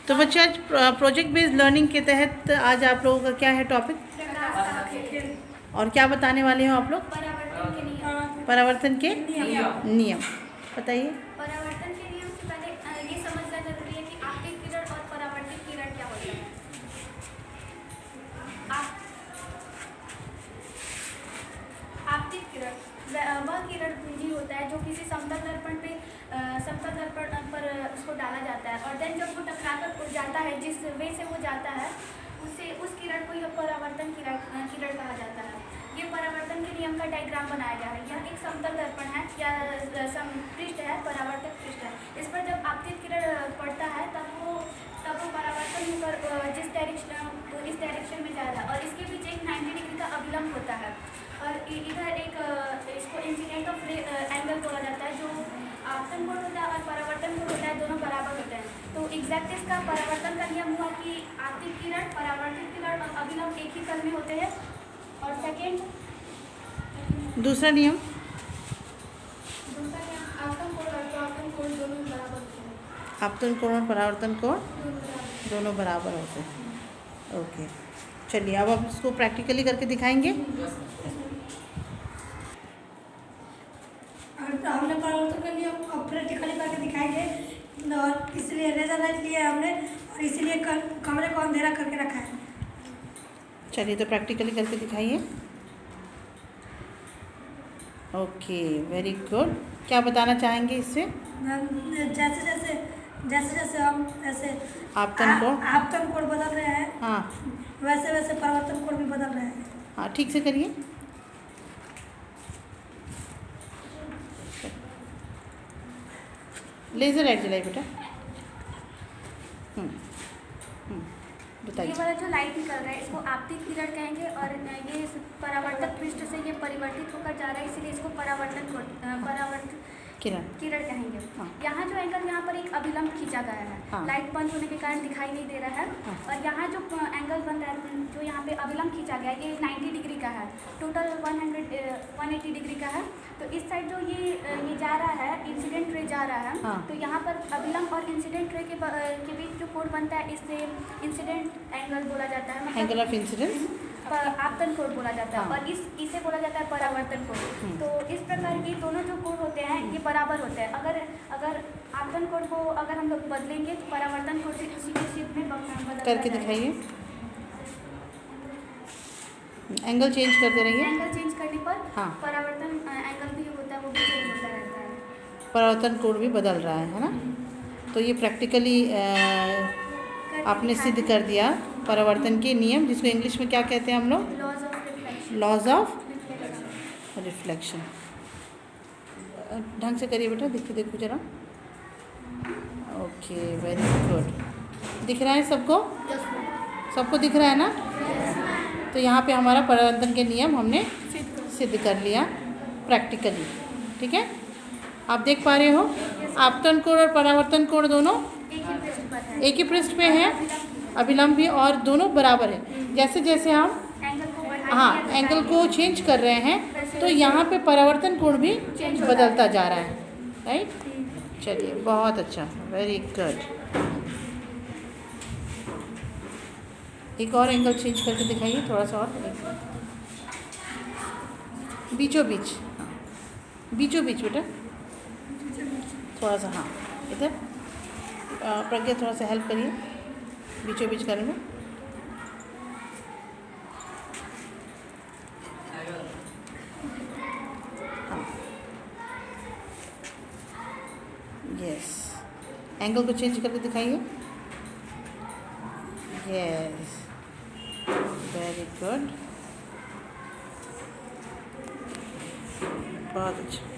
तो बच्चे आज प्रोजेक्ट बेस्ड लर्निंग के तहत आज आप लोगों का क्या है टॉपिक, और क्या बताने वाले हो आप लोग? परावर्तन के नियम। बताइए। परावर्तन के नियम से पहले ये समझना जरूरी है कि आपतित किरण और परावर्तित किरण क्या होता है। आपतित किरण वह किरण पुंजी होता है जो किसी समतल दर्पण पर उसको डाला जाता है, और देन जब वो टकराकर उड़ जाता है, जिस वे से वो जाता है उस किरण को यह परावर्तन किरण कहा जाता है। ये परावर्तन के नियम का डायग्राम बनाया गया है। यह एक समतल दर्पण है या पृष्ठ है, परावर्तक पृष्ठ है। इस पर जब आपतित किरण पड़ता है तब वो परावर्तन होकर इस डायरेक्शन में जा रहा है, और इसके बीच एक 90 डिग्री का अभिलंब होता है, और इधर इसको इंसिडेंट ऑफ एंगल बोला जाता है। जो आपतन कोण होता है और परावर्तन कोण होता है, दोनों बराबर होते हैं। तो एग्जैक्ट इसका परावर्तन का नियम हुआ कि आपतित किरण, परावर्तित किरण और अभिलंब एक ही तल में होते हैं। और सेकेंड दूसरा नियम आपतन कोण और परावर्तन कोण दोनों बराबर होते हैं। आपतन कोण और परावर्तन कोण दोनों बराबर होते हैं। ओके, चलिए अब आप इसको प्रैक्टिकली करके दिखाएंगे। हमने परावर्तन के लिए प्रैक्टिकली करके दिखाएंगे, और इसलिए लेजर लाइट लिए हमने, और इसीलिए कमरे को अंधेरा करके रखा है। चलिए तो प्रैक्टिकली करके दिखाइए। Okay, very good. क्या बताना चाहेंगे इससे? जैसे जैसे हम ऐसे आपतन कोण बदल रहे हैं, हाँ, वैसे वैसे परावर्तन कोण भी बदल रहे हैं। हाँ, ठीक से करिए। लेज़र लाइट जलाई बेटा। बताइए। ये वाला जो लाइट निकल रहा है इसको आपतित किरण कहेंगे, और ये परावर्तक पृष्ठ से ये परिवर्तित होकर जा रहा है, इसलिए इसको परावर्तक किरण कहेंगे। हाँ। यहाँ जो एंगल, यहाँ पर एक अभिलंब खींचा गया है। हाँ। लाइट बंद होने के कारण दिखाई नहीं दे रहा है। हाँ। और यहाँ जो एंगल बन रहा है, जो यहाँ पे अभिलंब खींचा गया है, ये 90 डिग्री का है। टोटल 180 डिग्री का है। तो इस साइड जो ये जा रहा है, इंसिडेंट रे जा रहा है। हाँ। तो यहाँ पर अभिलंब और इंसिडेंट रे के बीच जो कोण बनता है, इससे इंसिडेंट एंगल बोला जाता है, एंगल ऑफ इंसिडेंस आपतन कोण बोला जाता है। हाँ। और इसे बोला जाता है परावर्तन कोण। तो इस प्रकार के दोनों जो कोण होते हैं ये बराबर होते हैं। अगर आपतन कोण को अगर हम लोग बदलेंगे तो परावर्तन कोण से उसी के शेप में बदल करके दिखाइए। एंगल चेंज करते रहिए। एंगल चेंज करने पर हाँ। परावर्तन एंगल भी होता है, वो भी चेंज होता रहता है। परावर्तन कोण भी बदल रहा है ना? तो ये प्रैक्टिकली आपने सिद्ध कर दिया परावर्तन के नियम, जिसको इंग्लिश में क्या कहते हैं हम लोग? Laws of reflection. Laws of reflection. ढंग से करिए बेटा, देखो जरा। Okay, very good. दिख रहा है सबको? सबको दिख रहा है ना? तो यहाँ पे हमारा परावर्तन के नियम हमने सिद्ध कर लिया प्रैक्टिकली। ठीक है, आप देख पा रहे हो आपतन कोण और परावर्तन कोण दोनों एक ही पृष्ठ पे है, अभिलंब भी, और दोनों बराबर है। जैसे जैसे हम एंगल को चेंज कर रहे हैं तो यहाँ पे परावर्तन कोण भी बदलता जा रहा है, राइट? चलिए, बहुत अच्छा, वेरी गुड। एक और एंगल चेंज करके दिखाइए, थोड़ा सा और, बीचों बीच बेटा, थोड़ा सा, हाँ, इधर प्रज्ञा थोड़ा सा हेल्प करिए बीचों बीच करने में। हाँ, यस, एंगल को चेंज करके दिखाइए। यस, वेरी गुड, बहुत अच्छा।